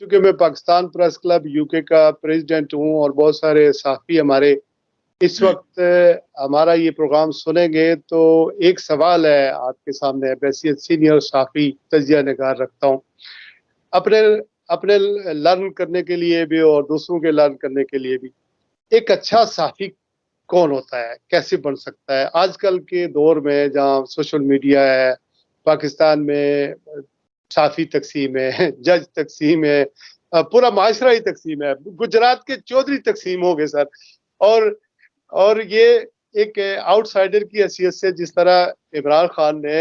चूंकि मैं Pakistan press club UK का प्रेसिडेंट हूं और बहुत सारे साथी हमारे इस वक्त हमारा ये प्रोग्राम सुनेंगे, तो एक सवाल है आपके सामने, हैसियत सीनियर साफी तजिया निगार रखता हूँ, अपने अपने लर्न करने के लिए भी और दूसरों के लर्न करने के लिए भी, एक अच्छा साफी कौन होता है, कैसे बन सकता है? आजकल के दौर में जहाँ सोशल मीडिया है, पाकिस्तान में साफी तकसीम है, जज तकसीम है, पूरा माशरा ही तकसीम है, गुजरात के चौधरी तकसीम हो गए सर। और ये एक आउटसाइडर की हैसियत से, जिस तरह इमरान खान ने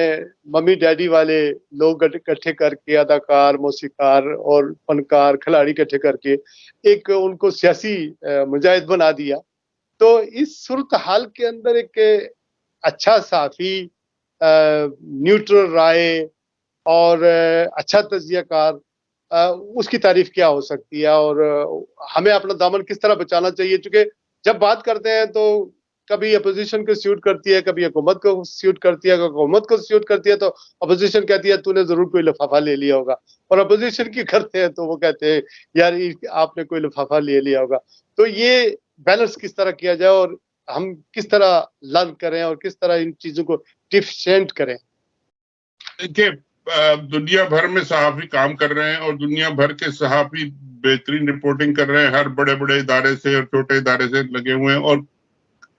मम्मी डैडी वाले लोग इकट्ठे करके, अदाकार, मौसीकार और फनकार खिलाड़ी इकट्ठे करके एक उनको सियासी मुजाहिद बना दिया, तो इस सूरत हाल के अंदर एक अच्छा साफी, न्यूट्रल राय और अच्छा तजियाकार, उसकी तारीफ क्या हो सकती है, और हमें अपना दामन किस तरह बचाना चाहिए? क्योंकि जब बात करते हैं तो कभी अपोजिशन को सूट करती है, कभी हुकूमत को सूट करती है, हुकूमत को सूट करती है तो अपोजिशन कहती है तूने जरूर कोई लिफाफा ले लिया होगा, और अपोजिशन की करते हैं तो वो कहते हैं यार आपने कोई लिफाफा ले लिया होगा। तो ये बैलेंस किस तरह किया जाए, और हम किस तरह लर्न करें और किस तरह इन चीजों को डिफिशेंट करें? देखिए, दुनिया भर में सहाफी काम कर रहे हैं और दुनिया भर के सहाफी बेहतरीन रिपोर्टिंग कर रहे हैं, हर बड़े बड़े इदारे से और छोटे इदारे से लगे हुए हैं, और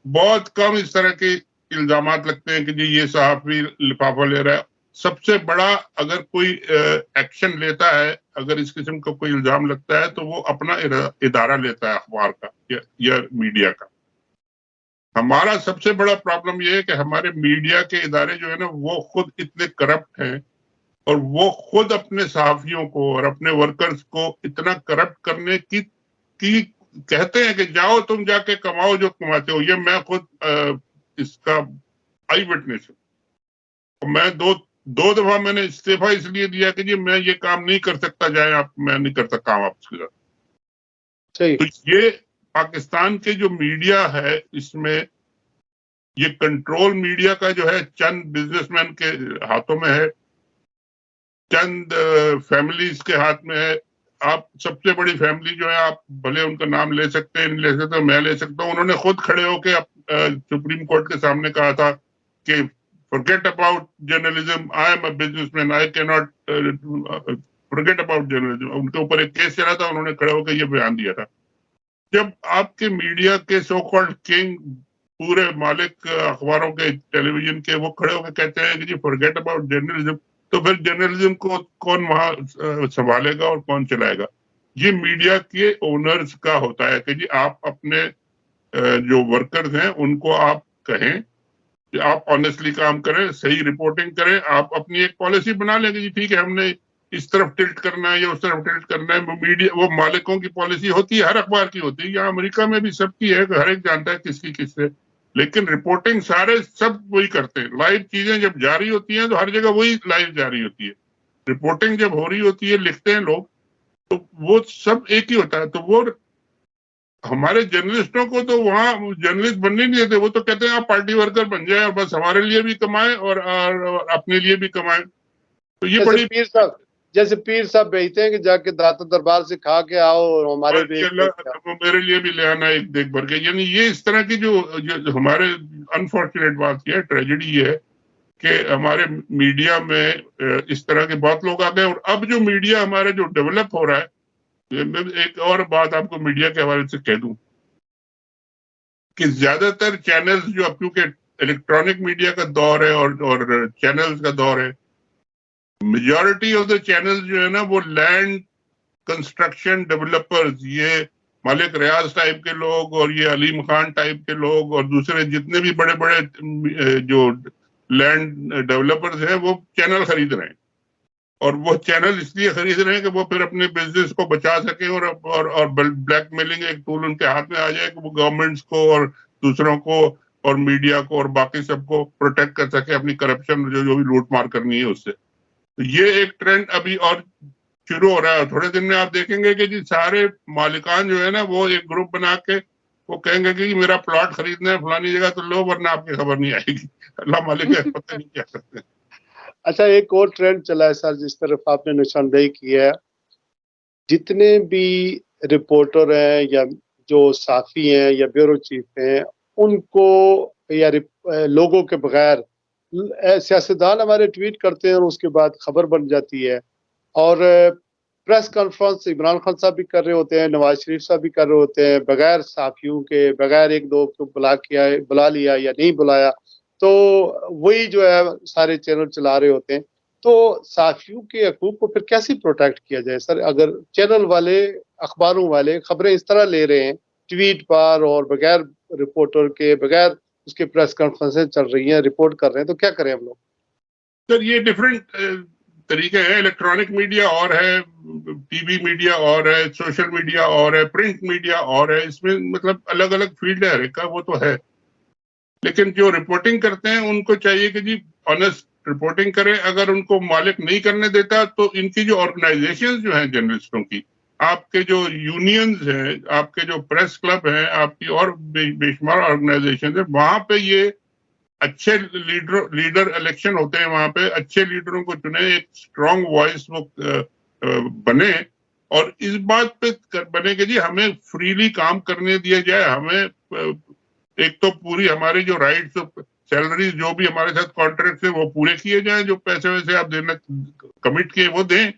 बहुत कम इस तरह के इल्जामात लगते हैं कि जी ये सहाफी लिफाफा ले रहा है। सबसे बड़ा अगर कोई एक्शन लेता है, अगर इस किस्म का कोई इल्जाम लगता है, तो वो अपना इदारा लेता है, अखबार का या मीडिया का। हमारा सबसे बड़ा प्रॉब्लम ये है कि हमारे मीडिया के इदारे जो है ना, वो खुद इतने करप्ट हैं, और वो खुद अपने सहाफियों को और अपने वर्कर्स को इतना करप्ट करने की कहते हैं कि जाओ तुम जाके कमाओ जो कमाते हो। ये मैं खुद इसका आई विटनेस हूं। मैं दो दफा मैंने इस्तीफा इसलिए दिया कि जी मैं ये काम नहीं कर सकता, जाए आप, मैं नहीं करता काम आपके साथ। तो ये पाकिस्तान के जो मीडिया है, इसमें ये कंट्रोल मीडिया का जो है चंद बिजनेसमैन के हाथों में है, चंद फैमिलीज के हाथ में है। आप सबसे बड़ी फैमिली जो है, आप भले उनका नाम ले सकते हैं, नहीं ले सकते, मैं ले सकता हूँ। उन्होंने खुद खड़े होकर सुप्रीम कोर्ट के सामने कहा था कि forget about journalism, I am a businessman, I can not forget about journalism. उनके ऊपर एक केस चला था, उन्होंने खड़े होकर ये बयान दिया था। जब आपके मीडिया के सो कॉल्ड किंग, पूरे मालिक अखबारों के, टेलीविजन के, वो खड़े होकर कहते हैं कि जी फॉरगेट अबाउट जर्नलिज्म, तो फिर जर्नलिज्म को कौन वहां संभालेगा और कौन चलाएगा? ये मीडिया के ओनर्स का होता है कि जी आप अपने जो वर्कर्स हैं उनको आप कहें कि आप ऑनेस्टली काम करें, सही रिपोर्टिंग करें। आप अपनी एक पॉलिसी बना लेंगे, जी ठीक है हमने इस तरफ टिल्ट करना है या उस तरफ टिल्ट करना है। वो मीडिया, वो मालिकों की पॉलिसी होती है, हर अखबार की होती है, यहाँ अमेरिका में भी सबकी है, हर एक जानता है किसकी किससे। लेकिन रिपोर्टिंग सारे सब वही करते हैं। लाइव चीजें जब जारी होती हैं तो हर जगह वही लाइव जारी होती है। रिपोर्टिंग जब हो रही होती है, लिखते हैं लोग, तो वो सब एक ही होता है। तो वो हमारे जर्नलिस्टों को तो वहां जर्नलिस्ट बनने नहीं देते। वो तो कहते हैं आप पार्टी वर्कर बन जाए और बस हमारे लिए भी कमाएं और अपने लिए भी कमाएं। तो ये बड़ी पीर साहब, जैसे पीर साहब भेजते हैं कि जाके दाता दरबार से खा के आओ और हमारे मेरे लिए भी ले आना एक देख भर के। यानी ये इस तरह की जो हमारे अनफॉर्चुनेट बात है, ट्रेजेडी है कि हमारे मीडिया में इस तरह के बहुत लोग आ गए। और अब जो मीडिया हमारे जो डेवलप हो रहा है, एक और बात आपको मीडिया के हवाले से कह दूं कि ज्यादातर चैनल्स जो, अब क्योंकि इलेक्ट्रॉनिक मीडिया का दौर है और चैनल्स का दौर है, मेजॉरिटी ऑफ द चैनल्स जो है ना, वो लैंड कंस्ट्रक्शन डेवलपर्स, ये मालिक रियाज टाइप के लोग और ये अलीम खान टाइप के लोग और दूसरे जितने भी बड़े बड़े जो लैंड डेवलपर्स हैं, वो चैनल खरीद रहे हैं। और वो चैनल इसलिए खरीद रहे हैं कि वो फिर अपने बिजनेस को बचा सके और ब्लैकमेलिंग एक टूल उनके हाथ में आ जाए कि वो गवर्नमेंट्स को और दूसरों को और मीडिया को और बाकी सबको प्रोटेक्ट कर सके अपनी करप्शन जो भी लूट मार करनी है उससे। तो ये एक ट्रेंड अभी और शुरू हो रहा है। थोड़े दिन में आप देखेंगे कि जी सारे मालिकान जो है ना, वो एक ग्रुप बना के वो कहेंगे कि मेरा प्लॉट खरीदना है फलानी जगह, तो लो, वरना आपकी खबर नहीं आएगी। अल्लाह मालिक है, पता नहीं क्या करते हैं। अच्छा, एक और ट्रेंड चला है सर, जिस तरफ आपने निशानदेही की है, जितने भी रिपोर्टर हैं या जो साफ़ी हैं या ब्यूरो चीफ हैं, उनको या लोगों के बगैर सियासतदान हमारे ट्वीट करते हैं और उसके बाद खबर बन जाती है। और प्रेस कॉन्फ्रेंस इमरान खान साहब भी कर रहे होते हैं, नवाज शरीफ साहब भी कर रहे होते हैं, बगैर साफियों के, बगैर एक दो को बुला लिया या नहीं बुलाया, तो वही जो है सारे चैनल चला रहे होते हैं। तो साफियों के हकूक को फिर कैसे प्रोटेक्ट किया जाए सर, अगर चैनल वाले, अखबारों वाले खबरें इस तरह ले रहे हैं ट्वीट पर और बगैर रिपोर्टर के, बगैर उसके प्रेस कॉन्फ्रेंसें चल रही हैं, रिपोर्ट कर रहे हैं, तो क्या करें हम लोग? सर ये डिफरेंट तरीके हैं। इलेक्ट्रॉनिक मीडिया और है, टीवी मीडिया और है, सोशल मीडिया और है, प्रिंट मीडिया और है। इसमें मतलब अलग अलग फील्ड है हर एक का, वो तो है। लेकिन जो रिपोर्टिंग करते हैं उनको चाहिए कि जी ऑनेस्ट रिपोर्टिंग करें। अगर उनको मालिक नहीं करने देता तो इनकी जो ऑर्गेनाइजेशंस जो हैं जर्नलिस्टों की, आपके जो यूनियंस हैं, आपके जो प्रेस क्लब हैं, आपकी और बेशुमार ऑर्गेनाइजेशन है, वहां पे ये अच्छे लीडर इलेक्शन होते हैं, वहां पे अच्छे लीडरों को चुने, एक स्ट्रांग वॉइस वो बने और इस बात पे बने कि जी हमें फ्रीली काम करने दिया जाए। हमें एक तो पूरी हमारी जो राइट्स, सैलरी, जो भी हमारे साथ कॉन्ट्रैक्ट है वो पूरे किए जाए, जो पैसे वैसे आप देना कमिट किए वो दें,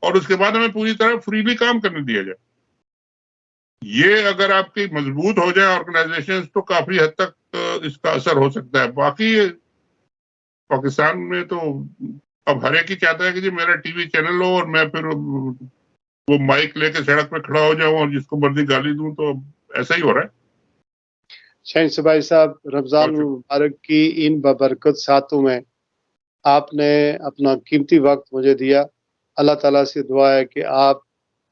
और उसके बाद हमें पूरी तरह फ्रीली काम करने दिया जाए। ये अगर आपकी मजबूत हो जाए ऑर्गेनाइजेशन तो काफी हद तक इसका असर हो सकता है। बाकी पाकिस्तान में तो अब हर एक ही चाहता है कि जी मेरा टीवी चैनल हो और मैं फिर वो माइक लेके सड़क पे खड़ा हो जाऊं और जिसको मर्जी गाली दूं, तो ऐसा ही हो रहा है। शहनशाह भाई साहब, रमजान मुबारक की इन बबरकत सातों में आपने अपना कीमती वक्त मुझे दिया। अल्लाह ताला से दुआ है कि आप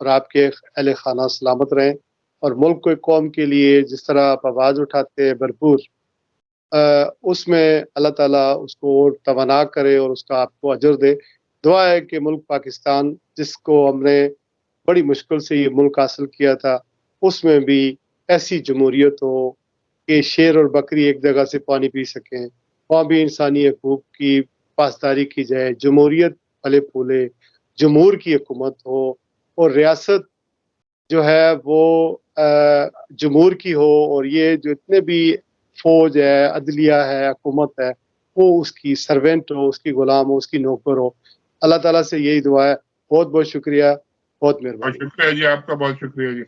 और आपके अहले खाना सलामत रहें और मुल्क को, कौम के लिए जिस तरह आप आवाज़ उठाते हैं भरपूर, उसमें अल्लाह ताला उसको और तवाना करे और उसका आपको अजर दे। दुआ है कि मुल्क पाकिस्तान, जिसको हमने बड़ी मुश्किल से ये मुल्क हासिल किया था, उसमें भी ऐसी जमहूरियत हो कि शेर और बकरी एक जगह से पानी पी सकें, वहाँ भी इंसानी हकूक़ की पासदारी की जाए, जमहूरियत फले फूले, जमहूर की हुकूमत हो और रियासत जो है वो जमहूर की हो, और ये जो इतने भी फौज है, अदलिया है, हुकूमत है, वो उसकी सर्वेंट हो, उसकी गुलाम हो, उसकी नौकर हो। अल्लाह ताला से यही दुआ है। बहुत बहुत शुक्रिया, बहुत मेहरबानी। शुक्रिया जी, आपका बहुत शुक्रिया जी।